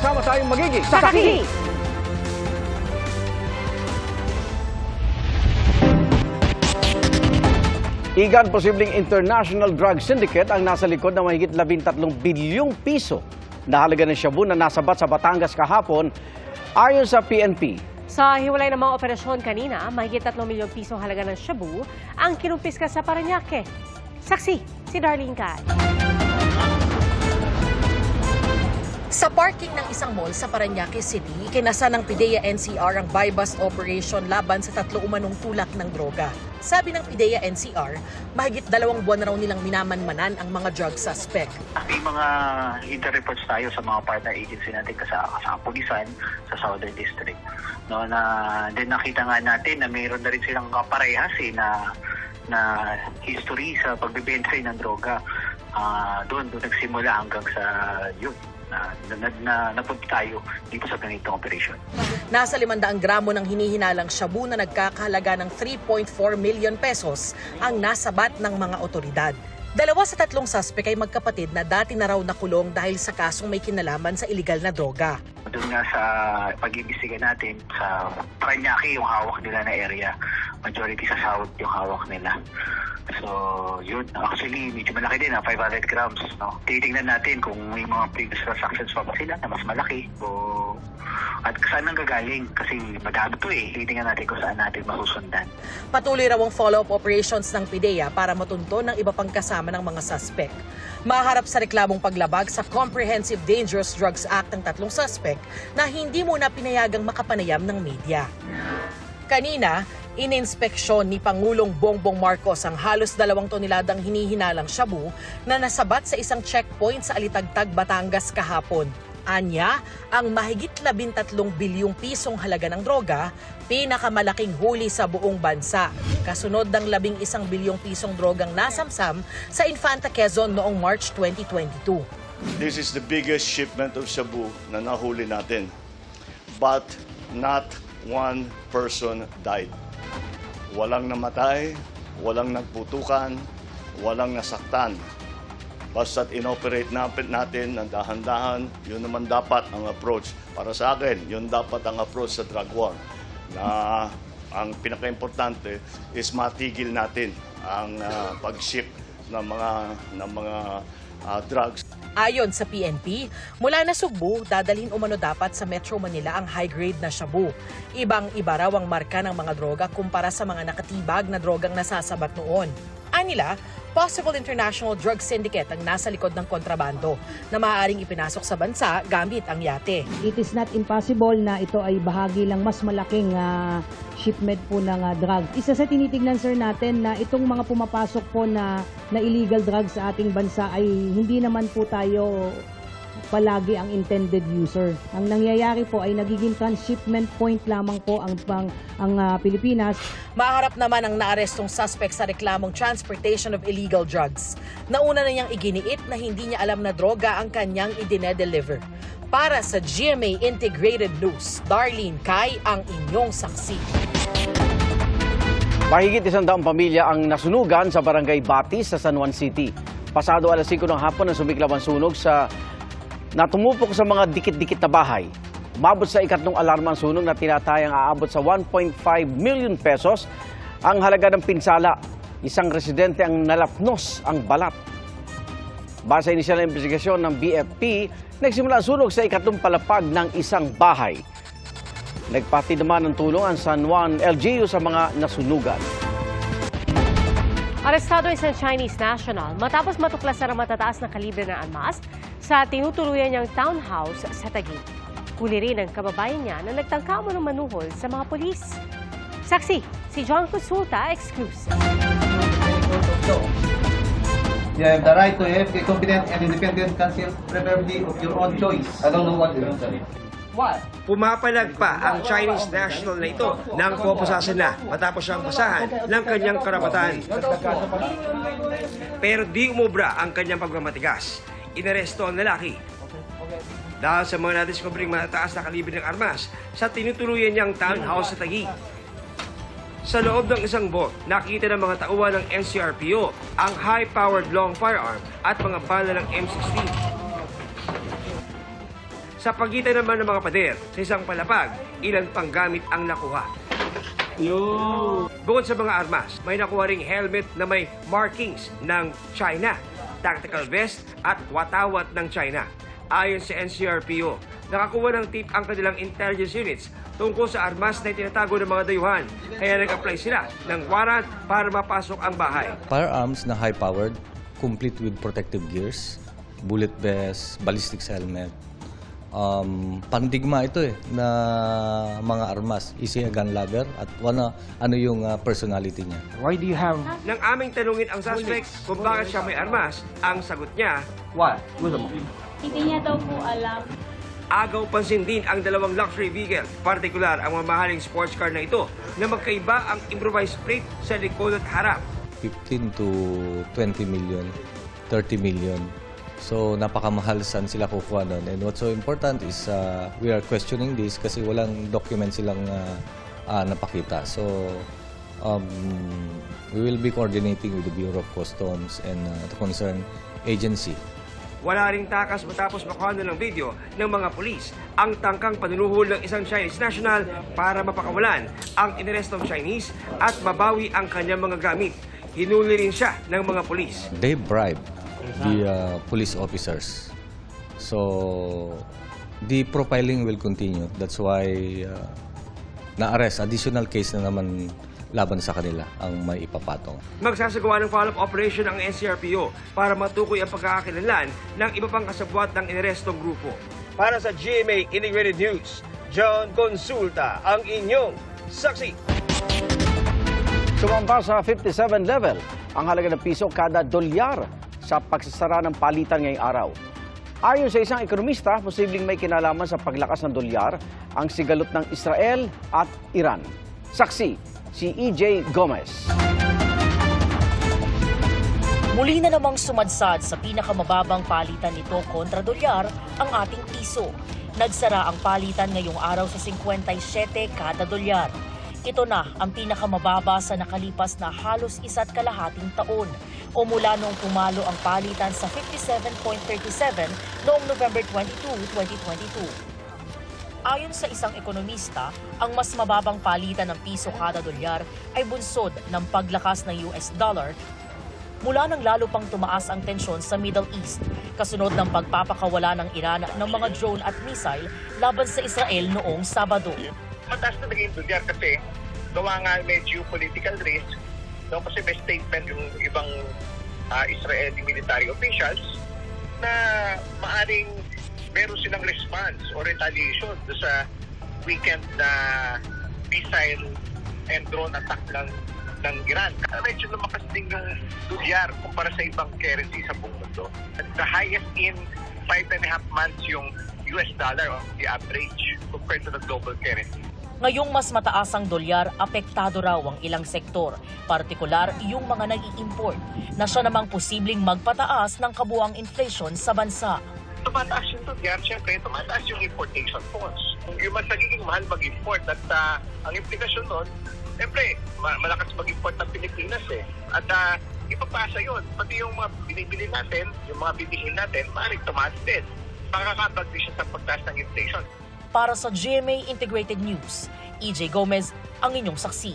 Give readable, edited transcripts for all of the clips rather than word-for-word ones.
Sama-sama tayong magiging Saksi! Igan, posibleng international drug syndicate ang nasa likod ng mahigit 13 bilyong piso na halaga ng shabu na nasabat sa Batangas kahapon ayon sa PNP. Sa hiwalay ng mga operasyon kanina, mahigit 3 milyong pisong halaga ng shabu ang kinumpiska sa Parañaque. Saksi, si Darlene Kai. Sa parking ng isang mall sa Parañaque City, kinasa ng PIDEA NCR ang buy-bust operation laban sa 3 umanong tulak ng droga. Sabi ng PIDEA NCR, mahigit 2 buwan na raw nilang minamanmanan ang mga drug suspect. May mga inter-reports tayo sa mga partner agency natin sa Pulisan, sa Southern District. No, then nakita nga natin na mayroon na rin silang kaparehas na history sa pagbebenta ng droga. Doon nagsimula hanggang sa yun. Napunta tayo dito sa ganitong operation. Nasa 500 gramo ng hinihinalang shabu na nagkakahalaga ng 3.4 million pesos ang nasabat ng mga otoridad. 2 sa 3 suspect ay magkapatid na dati na raw nakulong dahil sa kasong may kinalaman sa iligal na droga. Doon nga sa pag-iimbestiga natin sa Parañaque yung hawak nila na area. Majority sa south yung hawak nila. So, yun. Actually, medyo malaki din, 500 grams. No? Titingnan natin kung may mga previous transactions pa ba sila na mas malaki. At saan nang gagaling? Kasi madami to eh. Titingnan natin kung saan natin masusundan. Patuloy raw ang follow-up operations ng PIDEA para matunto ng iba pang kasama ng mga suspect. Maharap sa reklamong paglabag sa Comprehensive Dangerous Drugs Act ng 3 suspect na hindi muna pinayagang makapanayam ng media. Kanina, ininspeksyon ni Pangulong Bongbong Marcos ang halos 2 toneladang hinihinalang shabu na nasabat sa isang checkpoint sa Alitagtag, Batangas kahapon. Anya, ang mahigit 13 bilyong pisong halaga ng droga, pinakamalaking huli sa buong bansa. Kasunod ng 11 bilyong pisong drogang nasamsam sa Infanta Quezon noong March 2022. This is the biggest shipment of shabu na nahuli natin. But not one person died. Walang namatay, walang nagputukan, walang nasaktan. Basta't inoperate natin ng dahan-dahan, yun naman dapat ang approach. Para sa akin, yun dapat ang approach sa drug war. Na ang pinaka-importante is matigil natin ang pag-ship ng mga drugs. Ayon sa PNP, mula na Sugbo, dadalhin umano dapat sa Metro Manila ang high-grade na shabu. Ibang-iba raw ang marka ng mga droga kumpara sa mga nakatibag na drogang nasasabat noon. Anila, possible international drug syndicate ang nasa likod ng kontrabando na maaaring ipinasok sa bansa gamit ang yate. It is not impossible na ito ay bahagi lang mas malaking shipment po ng drug. Isa sa tinitignan sir natin na itong mga pumapasok po na illegal drugs sa ating bansa ay hindi naman po tayo palagi ang intended user. Ang nangyayari po ay nagiging transshipment point lamang po ang Pilipinas. Maharap naman ang naarestong suspect sa reklamong transportation of illegal drugs. Nauna na niyang iginiit na hindi niya alam na droga ang kanyang idine-deliver. Para sa GMA Integrated News, Darlene Kai ang inyong saksi. Mahigit 100 pamilya ang nasunugan sa Barangay Batis sa San Juan City. Pasado alas 5 ng hapon ang sumiklab ang sunog na tumupok sa mga dikit-dikit na bahay. Umabot sa ikatlong alarma ang sunog na tinatayang aabot sa 1.5 million pesos ang halaga ng pinsala. Isang residente ang nalapnos ang balat. Base sa inisyal na investigasyon ng BFP, nagsimula ang sunog sa ikatlong palapag ng isang bahay. Nagpati naman ng tulong ang San Juan LGU sa mga nasunugan. Arestado isang Chinese national matapos matuklasan ang matataas na kalibre ng armas sa tinutuluyan niyang townhouse sa Taguig. Huli rin ang kababayan niya na nagtangka mo ng manuhol sa mga polis. Saksi, si John Consulta, exclusive. You have the right to have a competent and independent counsel, preferably of your own choice. I don't know what you're saying. What? Pumapalag pa ang Chinese national na ito nang pupusasan na matapos siyang basahan ng kanyang karapatan. Pero di umubra ang kanyang pagmamatigas. Inaresto ang lalaki dahil sa mga nadiskobring matataas na kalibre ng armas sa tinutuluyan niyang townhouse sa Taguig. Sa loob ng isang bot, nakita ng mga tauhan ng NCRPO ang high-powered long firearm at mga bala ng M16. Sa pagitan naman ng mga pader, sa isang palapag, ilan pang gamit ang nakuha. Bukod sa mga armas, may nakuha ring helmet na may markings ng China, tactical vest at watawat ng China. Ayon sa NCRPO, nakakuha ng tip ang kanilang intelligence units tungkol sa armas na itinatago ng mga dayuhan. Kaya nag-apply sila ng warrant para mapasok ang bahay. Firearms na high-powered, complete with protective gears, bullet vest, ballistics helmet. Pandigma ito na mga armas. Is he a gun lover? At ano yung personality niya? Why do you have Nang aming tanungin ang suspect kung bakit siya may armas, ang sagot niya, what? Gusto mo? Hindi niya daw po alam. agaw pansin din ang dalawang luxury vehicle, partikular ang mamahaling sports car na ito na magkaiba ang improvised plate sa likod at harap. 15 to 20 million, 30 million. So napakamahal saan sila kukuha nun. And what's so important is we are questioning this kasi walang document silang napakita. So we will be coordinating with the Bureau of Customs and the concerned agency. Wala ring takas matapos makuha ng video ng mga pulis ang tangkang panunuhol ng isang Chinese national para mapakawalan ang inarestong Chinese at mabawi ang kanyang mga gamit. Hinuli rin siya ng mga pulis. They bribe the police officers. So the profiling will continue. That's why na-arrest. Additional case na naman laban sa kanila ang may ipapatong. Magsasagawa ng follow-up operation ang NCRPO para matukoy ang pagkakakilanlan ng iba pang kasabwat ng inarestong grupo. Para sa GMA Integrated News, John Consulta ang inyong saksi. Sumamba sa 57 level ang halaga ng piso kada dolyar sa pagsasara ng palitan ngayong araw. Ayon sa isang ekonomista, posibleng may kinalaman sa paglakas ng dolyar ang sigalot ng Israel at Iran. Saksi, si EJ Gomez. Muli na namang sumadsad sa pinakamababang palitan nito kontra dolyar ang ating piso. Nagsara ang palitan ngayong araw sa 57 kada dolyar. Ito na ang pinakamababa sa nakalipas na halos 1.5 taon o mula noong pumalo ang palitan sa 57.37 noong November 22, 2022. Ayon sa isang ekonomista, ang mas mababang palitan ng piso kada dolyar ay bunsod ng paglakas ng US dollar mula nang lalo pang tumaas ang tensyon sa Middle East, kasunod ng pagpapakawala ng Iran ng mga drone at missile laban sa Israel noong Sabado. Mataas na naging dolyar kasi gawa nga may geopolitical risk, no? Kasi may statement yung ibang Israeli military officials na maaring meron silang response or retaliation sa weekend na missile and drone attack ng Iran. Medyo lumakas din yung dolyar kumpara sa ibang currency sa buong mundo. The highest in 5.5 months yung US dollar on the average compared to the global currency. Ngayong mas mataas ang dolyar, apektado raw ang ilang sektor, partikular yung mga nag-i-import, na siya namang posibleng magpataas ng kabuang inflation sa bansa. Tumataas yung dolyar, siyempre tumataas yung importation costs. Yung mas nagiging mahal mag-import at ang implikasyon nun, siyempre malakas mag-import ng Pilipinas At ipapasa yun, pati yung mga binibili natin, yung mga bibilhin natin, maaaring tumaas din. Makakabag din siya sa pagtaas ng inflation. Para sa GMA Integrated News, EJ Gomez ang inyong saksi.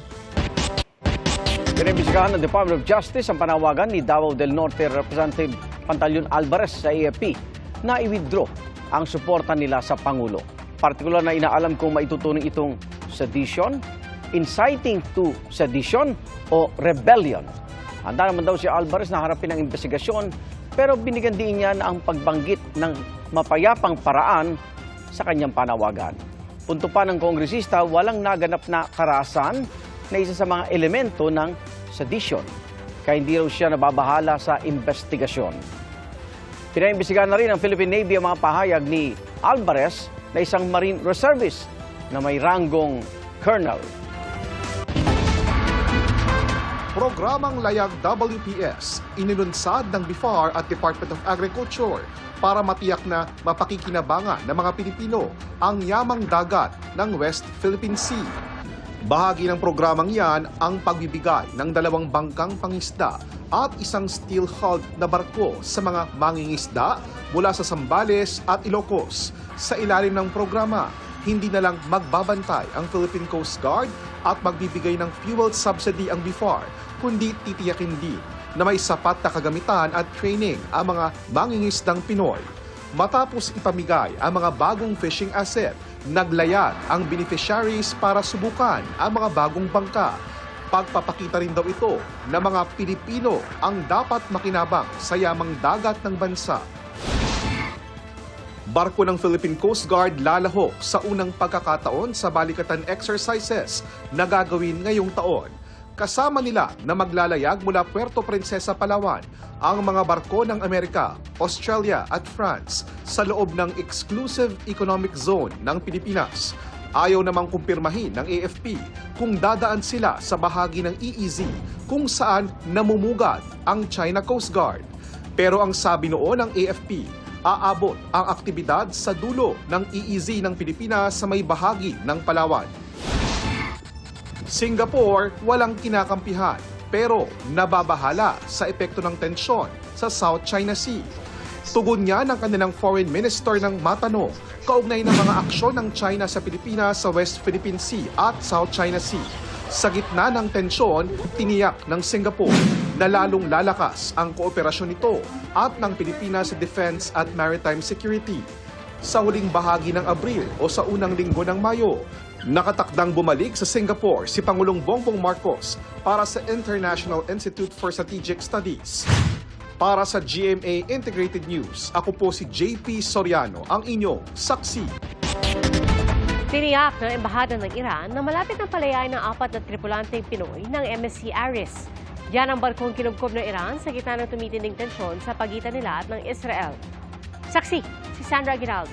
Pinimbisigahan ng Department of Justice ang panawagan ni Davao del Norte Representative Pantaleon Alvarez sa AFP na i-withdraw ang suporta nila sa Pangulo. Partikular na inaalam kung maituturing itong sedition, inciting to sedition o rebellion. Handa naman daw si Alvarez na harapin ang investigasyon pero binigyan din niya na ang pagbanggit ng mapayapang paraan sa kanyang panawagan. Punto pa ng kongresista, walang naganap na karahasan na isa sa mga elemento ng sedition. Kaya hindi raw siya nababahala sa investigasyon. Pinaimbestigahan na rin ng Philippine Navy ang mga pahayag ni Alvarez na isang Marine Reservist na may ranggong colonel. Programang Layag WPS inilunsad ng BIFAR at Department of Agriculture para matiyak na mapakikinabangan ng mga Pilipino ang yamang dagat ng West Philippine Sea. Bahagi ng programang yan ang pagbibigay ng 2 bangkang pangisda at isang steel-hulled na barko sa mga mangingisda mula sa Zambales at Ilocos. Sa ilalim ng programa, hindi na lang magbabantay ang Philippine Coast Guard at magbibigay ng fuel subsidy ang BIFAR, kundi titiyakin din na may sapat na kagamitan at training ang mga mangingisdang Pinoy. Matapos ipamigay ang mga bagong fishing asset, naglayad ang beneficiaries para subukan ang mga bagong bangka. Pagpapakita rin daw ito na mga Pilipino ang dapat makinabang sa yamang dagat ng bansa. Barko ng Philippine Coast Guard lalahok sa unang pagkakataon sa balikatan exercises na gagawin ngayong taon. Kasama nila na maglalayag mula Puerto Princesa, Palawan ang mga barko ng Amerika, Australia at France sa loob ng Exclusive Economic Zone ng Pilipinas. Ayaw namang kumpirmahin ng AFP kung dadaan sila sa bahagi ng EEZ kung saan namumugad ang China Coast Guard. Pero ang sabi noon ng AFP, aabot ang aktibidad sa dulo ng EEZ ng Pilipinas sa may bahagi ng Palawan. Singapore walang kinakampihan pero nababahala sa epekto ng tensyon sa South China Sea. Tugon niya ng kanilang Foreign Minister ng matanong kaugnay ng mga aksyon ng China sa Pilipinas sa West Philippine Sea at South China Sea. Sa gitna ng tensyon, tiniyak ng Singapore na lalong lalakas ang kooperasyon nito at ng Pilipinas sa defense at maritime security. Sa huling bahagi ng Abril o sa unang linggo ng Mayo, nakatakdang bumalik sa Singapore si Pangulong Bongbong Marcos para sa International Institute for Strategic Studies. Para sa GMA Integrated News, ako po si JP Soriano, ang inyong saksi. Tiniyak ng Embahada ng Iran na malapit ng palayain ng 4 na tripulanteng Pinoy ng MSC Aris. Yan ang barkong kinubkob ng Iran sa gitna ng tumitinding tensyon sa pagitan nila at ng Israel. Saksi, si Sandra Giraldo.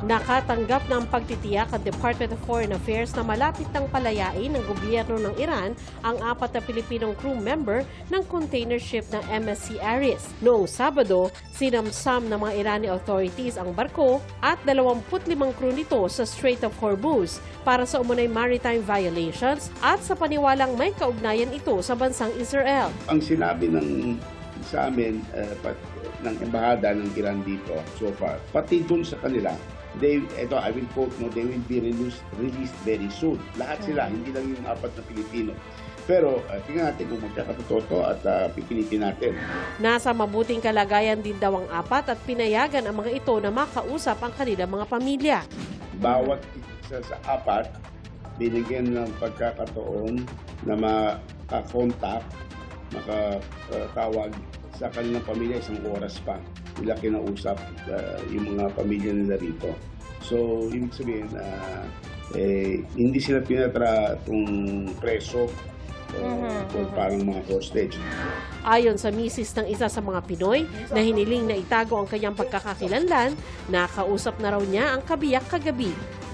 Nakatanggap ng pagtitiyak ang Department of Foreign Affairs na malapit ng palayain ng gobyerno ng Iran ang 4 na Pilipinong crew member ng container ship ng MSC Aris. Noong Sabado, sinamsam ng mga Irani authorities ang barko at 25 crew nito sa Strait of Hormuz para sa umunay maritime violations at sa paniwalang may kaugnayan ito sa bansang Israel. Ang sinabi sa amin ng embahada ng Iran dito so far, pati dun sa kanila, I will quote, they will be released very soon. Lahat sila, hindi lang yung 4 na Pilipino. Pero tingnan natin kung magkakatotoo at pipilitin natin. Nasa mabuting kalagayan din daw ang 4 at pinayagan ang mga ito na makausap ang kanilang mga pamilya. Bawat isa sa 4, binigyan ng pagkakataon na makakontak, makatawag sa kanilang pamilya 1 oras pa. Nila kinausap yung mga pamilya nila rito. So, ibig sabihin, hindi sila pinatratong preso o parang mga hostage. Ayon sa misis ng isa sa mga Pinoy na hiniling na itago ang kanyang pagkakakilanlan, nakausap na raw niya ang kabiyak kagabi.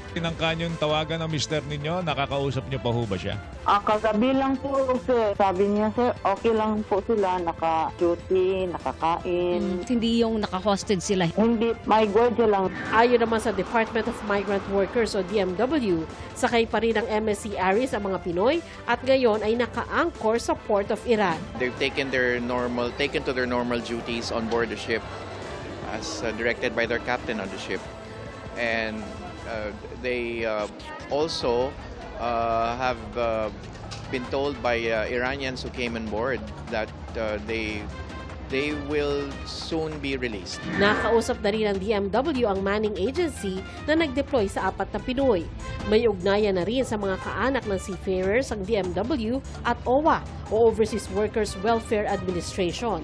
Tinangka niyong tawagan ng mister ninyo, nakakausap niyo pa ho ba siya? Kagabi lang po, sir. Sabi niya, sir, okay lang po sila, naka-duty, nakakain. Hindi yung naka-hosted sila. Hindi, my guardia lang. Ayon naman sa Department of Migrant Workers o DMW, sakay pa rin ng MSC Aris ang mga Pinoy at ngayon ay naka-anchor sa Port of Iran. They've taken to their normal duties on board the ship as directed by their captain on the ship. And they also have been told by Iranians who came on board that they will soon be released. Nakausap na rin ng DMW ang manning agency na nag-deploy sa 4 na Pinoy. May ugnayan na rin sa mga kaanak ng seafarers ang DMW at OWA o Overseas Workers Welfare Administration.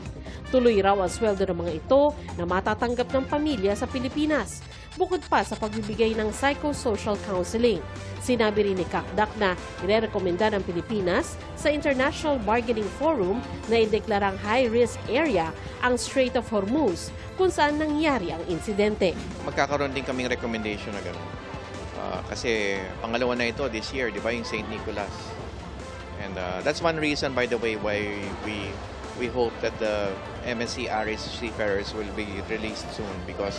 Tuloy raw ang sweldo ng mga ito na matatanggap ng pamilya sa Pilipinas. Bukod pa sa pagbibigay ng psychosocial counseling. Sinabi rin ni Kakdak na irerekomenda ng Pilipinas sa International Bargaining Forum na ideklarang high-risk area ang Strait of Hormuz kung saan nangyari ang insidente. Magkakaroon din kaming recommendation na gano'n. Kasi pangalawa na ito this year, di ba, yung St. Nicholas. And that's one reason, by the way, why we hope that the MSC Aris seafarers will be released soon because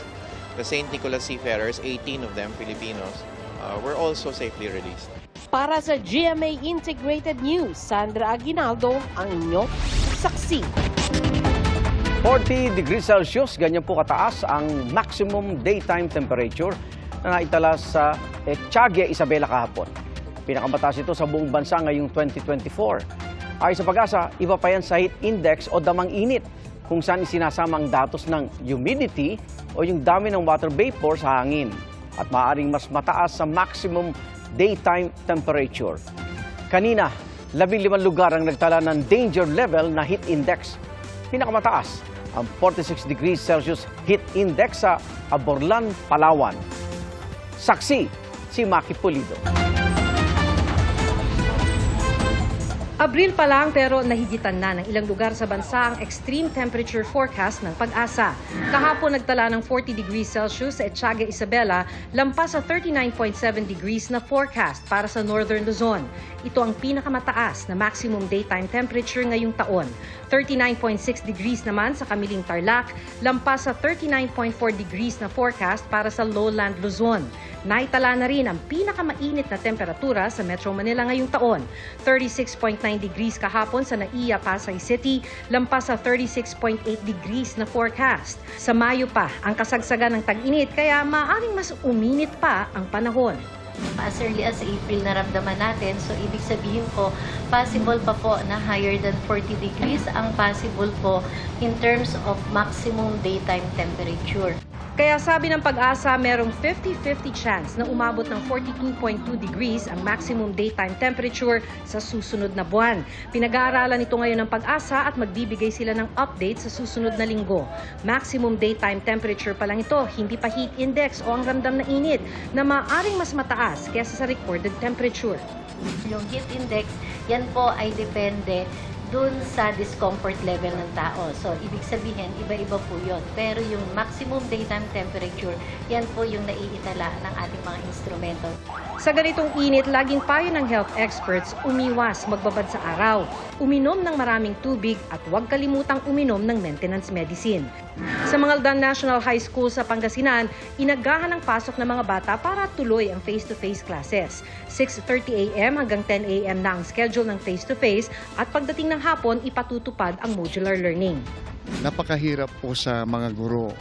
The St. Nicholas Seafarers, 18 of them Filipinos, were also safely released. Para sa GMA Integrated News, Sandra Aguinaldo, ang inyong saksi. 40 degrees Celsius, ganyan po kataas ang maximum daytime temperature na naitala sa Etiaga, Isabela kahapon. Pinakamataas ito sa buong bansa ngayong 2024. Ayon sa Pag-asa, iba pa yan sa heat index o damang init, kung saan isinasama ang datos ng humidity o yung dami ng water vapor sa hangin at maaaring mas mataas sa maximum daytime temperature. Kanina, 15 lugar ang nagtala ng danger level na heat index. Pinakamataas ang 46 degrees Celsius heat index sa Aborlan, Palawan. Saksi, si Maki Pulido. Abril pa lang pero nahigitan na ng ilang lugar sa bansa ang extreme temperature forecast ng Pag-asa. Kahapon nagtala ng 40 degrees Celsius sa Etiaga, Isabela, lampas sa 39.7 degrees na forecast para sa Northern Luzon. Ito ang pinakamataas na maximum daytime temperature ngayong taon. 39.6 degrees naman sa Kamiling, Tarlac, lampas sa 39.4 degrees na forecast para sa Lowland Luzon. Naitala na rin ang pinakamainit na temperatura sa Metro Manila ngayong taon. 36.9 degrees kahapon sa Naiya, Pasay City, lampas sa 36.8 degrees na forecast. Sa Mayo pa ang kasagsagan ng tag-init kaya maaaring mas uminit pa ang panahon. As early as April naramdaman natin, so ibig sabihin po, possible pa po na higher than 40 degrees ang possible po in terms of maximum daytime temperature. Kaya sabi ng Pag-asa, merong 50-50 chance na umabot ng 42.2 degrees ang maximum daytime temperature sa susunod na buwan. Pinag-aaralan ito ngayon ng Pag-asa at magbibigay sila ng update sa susunod na linggo. Maximum daytime temperature pa lang ito, hindi pa heat index o ang ramdam na init na maaaring mas mataas kaysa sa recorded temperature. Yung heat index, yan po ay depende dun sa discomfort level ng tao. So, ibig sabihin, iba-iba po yun. Pero yung maximum daytime temperature, yan po yung naiitala ng ating mga instrumento. Sa ganitong init, laging payo ng health experts, umiwas magbabad sa araw, uminom ng maraming tubig at huwag kalimutang uminom ng maintenance medicine. Sa Mangaldan National High School sa Pangasinan, inagahan ang pasok ng mga bata para tuloy ang face-to-face classes. 6:30 a.m. hanggang 10 a.m. na ang schedule ng face-to-face at pagdating ng hapon, ipatutupad ang modular learning. Napakahirap po sa mga guro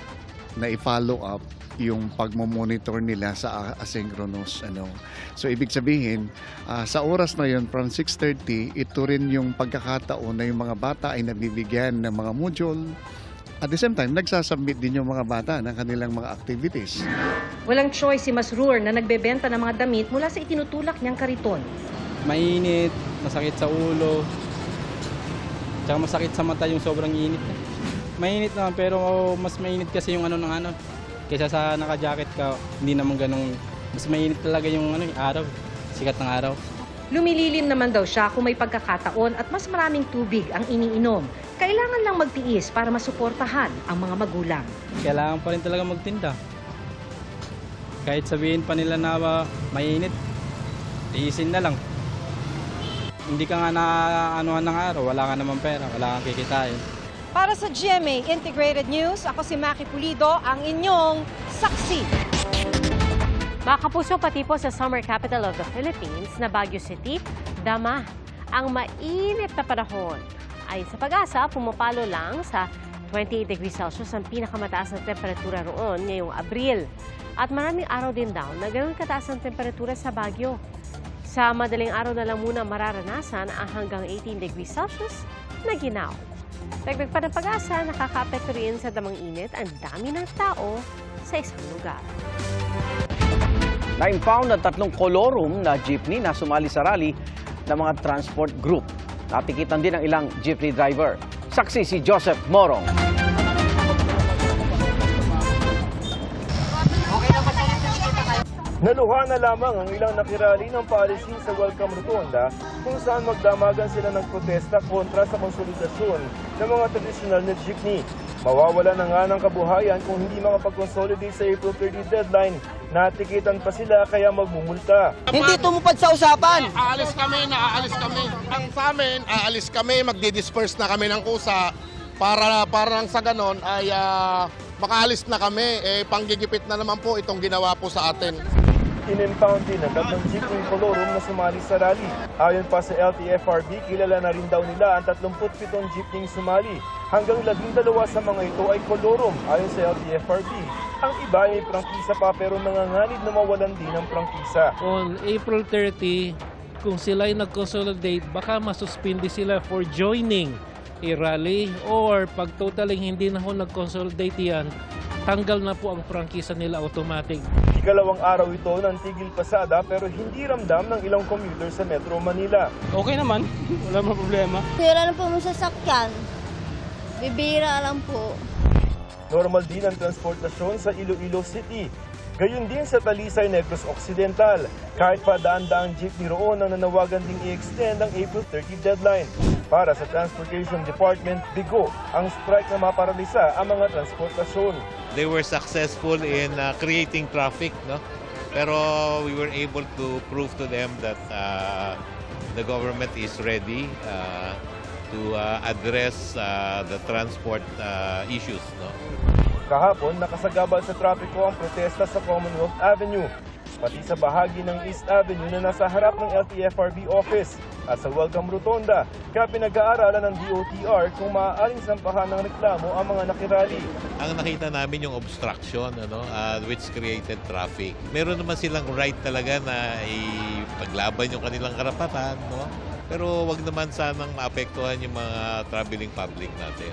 na i-follow up yung pagmomonitor nila sa asynchronous. So ibig sabihin, sa oras na yun, from 6:30, ito rin yung pagkakataon na yung mga bata ay nabibigyan ng mga module. At the same time, nagsasubmit din yung mga bata ng kanilang mga activities. Walang choice si Masrur na nagbebenta ng mga damit mula sa itinutulak niyang kariton. Mainit, masakit sa ulo, tsaka masakit sa mata yung sobrang init. Mainit naman pero mas mainit kasi yung kaysa sa naka-jacket ka, hindi naman ganun. Mas mainit talaga yung araw, sikat ng araw. Lumililim naman daw siya kung may pagkakataon at mas maraming tubig ang iniinom. Kailangan lang magtiis para masuportahan ang mga magulang. Kailangan pa rin talaga magtinda. Kahit sabihin pa nila na mainit, tiisin na lang. Hindi ka nga na-anuhan ng araw, wala ka naman pera, wala kang kikitain. Para sa GMA Integrated News, ako si Maki Pulido, ang inyong saksi. Mga kapuso, pati po sa summer capital of the Philippines na Baguio City, dama ang mainit na panahon. Ayon sa Pag-asa, pumapalo lang sa 28 degrees Celsius ang pinakamataas na temperatura roon ngayong Abril. At maraming araw din daw na ganoon kataas ang temperatura sa Baguio. Sa madaling araw na lang muna mararanasan ang hanggang 18 degrees Celsius na ginaw. Dagdag pa ng Pag-asa, nakakaapekto rin sa damang init ang dami ng tao sa isang lugar. Na-impound ang 3 kolorum na jeepney na sumali sa rally ng mga transport group. Natikitan din ang ilang jeepney driver. Saksi si Joseph Morong. Naluha na lamang ang ilang nakirali ng paalisin sa Welcome Rotonda kung saan magdamagan sila ng protesta kontra sa konsolidasyon ng mga tradisyonal na jeepney. Mawawala na nga ng kabuhayan kung hindi makapag-consolidate sa April 30 deadline. Natikitan pa sila kaya magmumulta. Hindi tumupad sa usapan. Aalis kami. Ang sa amin, aalis kami, magdi-disperse na kami ng kusa para sa ganon ay makaalis na kami. Panggigipit na naman po itong ginawa po sa atin. In-impound din ang 3 jeepney colorum na sumali sa rally. Ayon pa sa LTFRB, kilala na rin daw nila ang 37 jeepney sumali. Hanggang 12 sa mga ito ay colorum. Ayon sa LTFRB, ang iba ay prangkisa pa pero nanganganib na mawalan din ng prangkisa. On April 30, kung sila ay nag-consolidate, baka masuspindi sila for joining a rally or pag totaling hindi na ho nag-consolidate yan, tanggal na po ang prangkisa nila automatic. Ikalawang araw ito ng tigil pasada pero hindi ramdam ng ilang commuter sa Metro Manila. Okay naman, wala mo problema. Wala na po mo sasakyan. Bibira lang po. Normal din ang transportasyon sa Iloilo City. Gayun din sa Talisay, Negros Occidental. Kahit pa daan-daang jeepney roon ang nanawagan ding i-extend ang April 30 deadline. Para sa Transportation Department, bigo ang strike na maparalisa ang mga transportasyon. They were successful in creating traffic, no? Pero we were able to prove to them that the government is ready to address the transport issues, no? Kahapon, nakasagabal sa trapiko ang protesta sa Commonwealth Avenue, pati sa bahagi ng East Avenue na nasa harap ng LTFRB office at sa Welcome Rotonda, kaya pinag-aaralan ng DOTR kung maaaring sampahan ng reklamo ang mga nakirali. Ang nakita namin yung obstruction, which created traffic. Meron naman silang right talaga na ipaglaban yung kanilang karapatan, no? Pero wag naman sanang maapektuhan yung mga traveling public natin.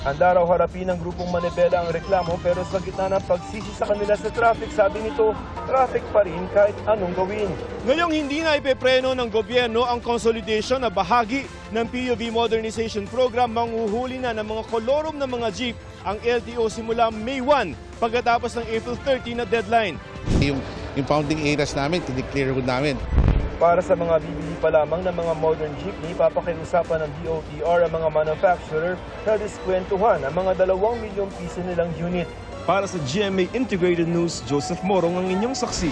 Handa raw harapin ng grupong Manibela ang reklamo pero sa gitna ng pagsisi sa kanila sa traffic, sabi nito, traffic pa rin kahit anong gawin. Ngayong hindi na ipepreno ng gobyerno ang consolidation na bahagi ng PUV Modernization Program, manghuhuli na ng mga kolorum ng mga jeep ang LTO simula May 1 pagkatapos ng April 30 na deadline. Yung impounding areas namin, tineclear namin. Para sa mga bibili pa lamang ng mga modern jeepney, papakiusapan ng DOTR ang mga manufacturer na diskwentuhan ang mga 2 milyong piso nilang unit. Para sa GMA Integrated News, Joseph Morong ang inyong saksi.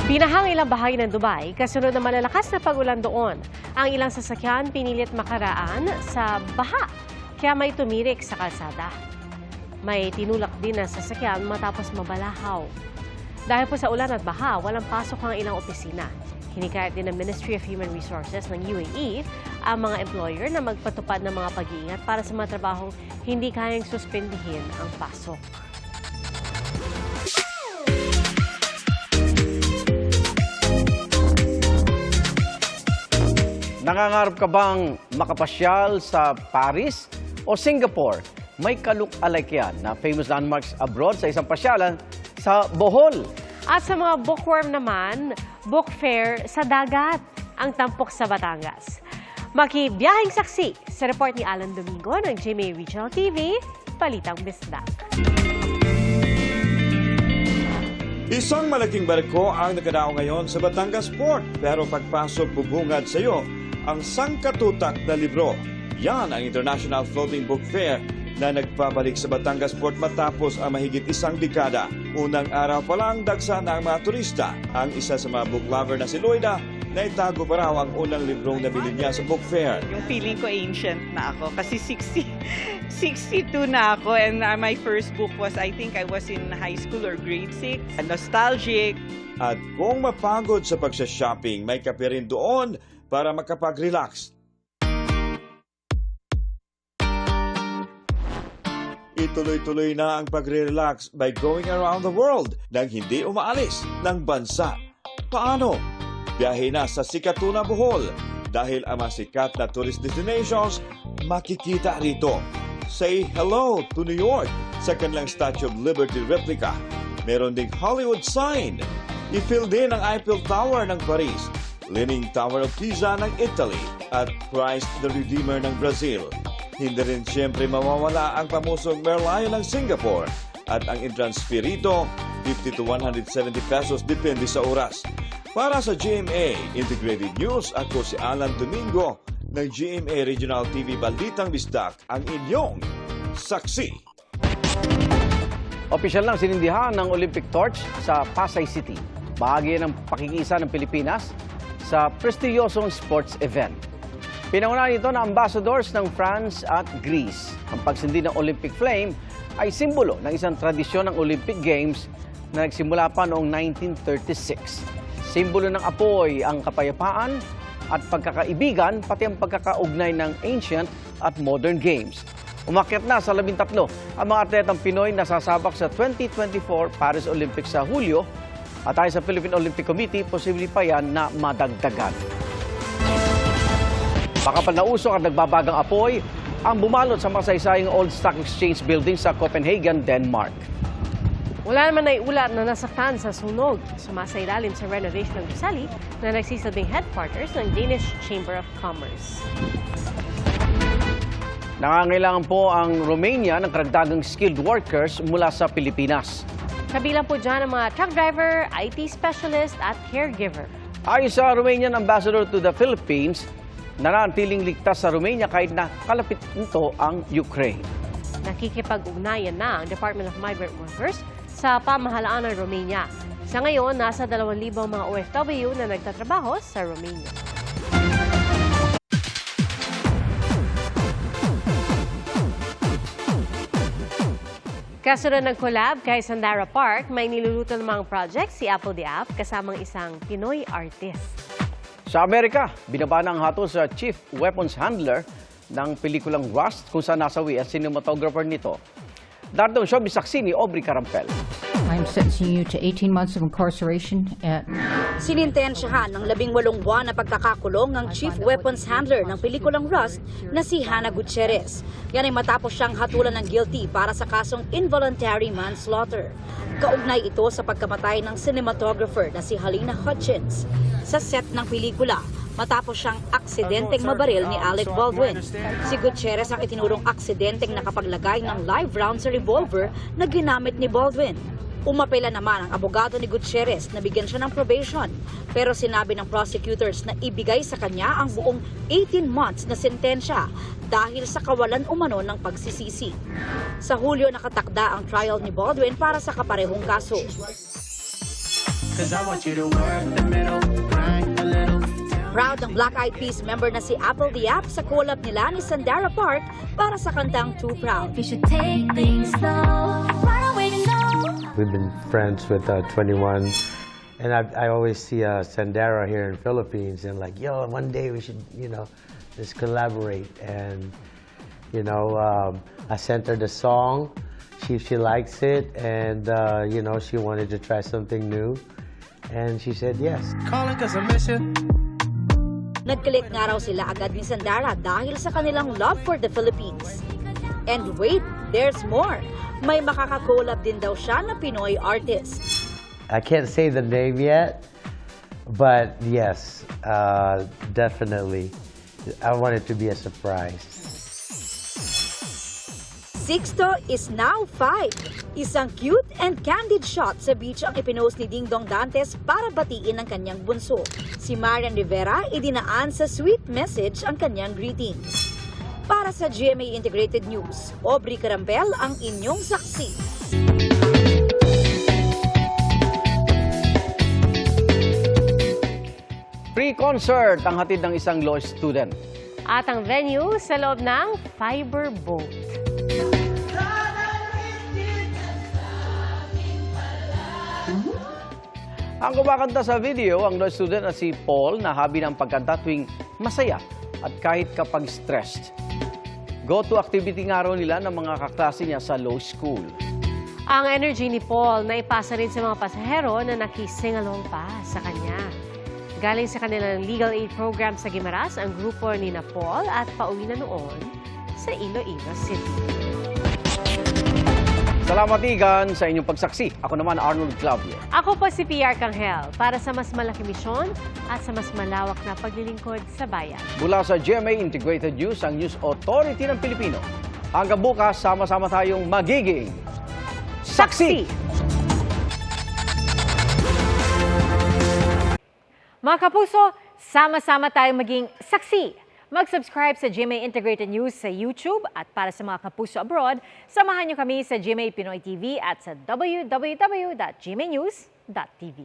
Binahang ilang bahagi ng Dubai kasunod ng malalakas na pag-ulan doon. Ang ilang sasakyan pinilit makaraan sa baha, kaya may tumirik sa kalsada. May tinulak din na sasakyan matapos mabalahaw. Dahil po sa ulan at baha, walang pasok ang ilang opisina. Hinikayat din ng Ministry of Human Resources ng UAE ang mga employer na magpatupad ng mga pag-iingat para sa mga trabahong hindi kayang suspendihin ang pasok. Nangangarap ka bang makapasyal sa Paris o Singapore? May kaluk-alike yan na famous landmarks abroad sa isang pasyalan sa Bohol. At sa mga bookworm naman, book fair sa dagat ang tampok sa Batangas. Makibiyahing saksi sa report ni Alan Domingo ng GMA Regional TV, Balitang Bisdak. Isang malaking barko ang nakadao ngayon sa Batangas Port, pero pagpasok bubungad sa iyo ang sangkatutak na libro. Yan ang International Floating Book Fair na nagpabalik sa Batangas Port matapos ang mahigit 1 dekada. Unang araw pa lang dagsa na ang mga turista. Ang isa sa mga book lover na si Loida, naitago pa raw ang unang librong nabili niya sa book fair. Yung feeling ko ancient na ako kasi 62 na ako and my first book was, I think I was in high school or grade 6. Nostalgic. At kung mapagod sa pagsha-shopping, may kape rin doon para makapag-relax. Ituloy-tuloy na ang pagre-relax by going around the world nang hindi umaalis ng bansa. Paano? Biyahe na sa Sikatuna, Bohol dahil ang mga sikat na tourist destinations makikita rito. Say hello to New York sa kanilang Statue of Liberty replica. Meron ding Hollywood sign. I-feel din ang Eiffel Tower ng Paris, Leaning Tower of Pisa ng Italy at Christ the Redeemer ng Brazil. Hindi rin siyempre mawawala ang pamusong Merlion ng Singapore at ang entrance fee rito, 50 to 170 pesos depende sa oras. Para sa GMA Integrated News, ako si Alan Domingo ng GMA Regional TV Balitang Bisdak, ang inyong saksi. Opisyal lang sinindihan ng Olympic torch sa Pasay City. Bahagi ng pakikisa ng Pilipinas sa prestiyosong sports event. Pinangunahan ito ng ambassadors ng France at Greece. Ang pagsindi ng Olympic flame ay simbolo ng isang tradisyon ng Olympic Games na nagsimula pa noong 1936. Simbolo ng apoy ang kapayapaan at pagkakaibigan, pati ang pagkakaugnay ng ancient at modern games. Umakyat na sa 13 ang mga atletang Pinoy na sasabak sa 2024 Paris Olympics sa Hulyo. At tayo sa Philippine Olympic Committee, posible pa yan na madagdagan. Makapal na usok at nagbabagang apoy ang bumalot sa masaysayang Old Stock Exchange Building sa Copenhagen, Denmark. Wala naman naiulat na nasaktan sa sunog. Sumasailalim sa renovation ng gusali na nagsisabing headquarters ng Danish Chamber of Commerce. Nangangailangan po ang Romania ng karagdagang skilled workers mula sa Pilipinas. Kabilang po dyan ang mga truck driver, IT specialist at caregiver. Ayon sa Romanian Ambassador to the Philippines, nananatiling ligtas sa Romania kahit na kalapit nito ang Ukraine. Nakikipag-ugnayan na ang Department of Migrant Workers sa pamahalaan ng Romania. Sa ngayon, nasa 2,000 mga OFW na nagtatrabaho sa Romania. Kasunod ng collab kay Sandara Park, may niluluto ng mga project si Apple the App kasamang isang Pinoy artist. Sa Amerika, binaba na ang hatol sa chief weapons handler ng pelikulang Rust kung saan nasawi ang cinematographer nito. Darito ang showbiz saksi ni Aubrey Carampel. I'm sentencing you to 18 months of incarceration at... Sinintensyahan ng 18 buwan na pagkakakulong ng chief weapons handler ng pelikulang Rust na si Hannah Gutierrez. Yan ay matapos siyang hatulan ng guilty para sa kasong involuntary manslaughter. Kaugnay ito sa pagkamatay ng cinematographer na si Halyna Hutchins sa set ng pelikula matapos siyang aksidenteng mabaril ni Alec Baldwin. Si Gutierrez ang itinurong aksidenteng nakapaglagay ng live round sa revolver na ginamit ni Baldwin. Umapela naman ang abogado ni Gutierrez na bigyan siya ng probation, pero sinabi ng prosecutors na ibigay sa kanya ang buong 18 months na sentensya dahil sa kawalan umano ng pagsisisi. Sa Hulyo nakatakda ang trial ni Baldwin para sa kaparehong kaso. Proud ng Black Eyed Peas member na si Apple the App sa collab nila ni Sandara Park para sa kantang Too Proud. We've been friends with 21, and I always see Sandara here in Philippines, and like, yo, one day we should, just collaborate. And, I sent her the song. She likes it, and, she wanted to try something new. And she said yes. Calling 'cause I miss you. Nag-click nga raw sila agad ni Sandara dahil sa kanilang love for the Philippines. And wait, there's more. May makakakolab din daw siya na Pinoy artist. I can't say the name yet, but yes, definitely. I want it to be a surprise. Sixto is now 5. Isang cute and candid shot sa beach ang ipinost ni Ding Dong Dantes para batiin ang kanyang bunso. Si Marian Rivera idinaan sa sweet message ang kanyang greetings. Para sa GMA Integrated News, Aubrey Carampel ang inyong saksi. Free concert ang hatid ng isang law student. At ang venue sa loob ng Fiber Boat. Ang kumakanta sa video, ang law student na si Paul na habi ng pagkanta tuwing masaya at kahit kapag stressed. Go-to activity nga raw nila ng mga kaklase niya sa law school. Ang energy ni Paul na ipasa rin sa mga pasahero na nakising-along pa sa kanya. Galing sa kanilang legal aid program sa Guimaras, ang grupo ni na Paul at pauwi na noon sa Iloilo City. Salamat Igan sa inyong pagsaksi. Ako naman Arnold Claudio. Ako po si PR Canghel para sa mas malaki misyon at sa mas malawak na paglilingkod sa bayan. Mula sa GMA Integrated News, ang News Authority ng Pilipino. Hanggang bukas, sama-sama tayong magiging saksi! Mga kapuso, sama-sama tayong maging saksi. Mag-subscribe sa GMA Integrated News sa YouTube at para sa mga kapuso abroad, samahan niyo kami sa GMA Pinoy TV at sa www.gmanews.tv.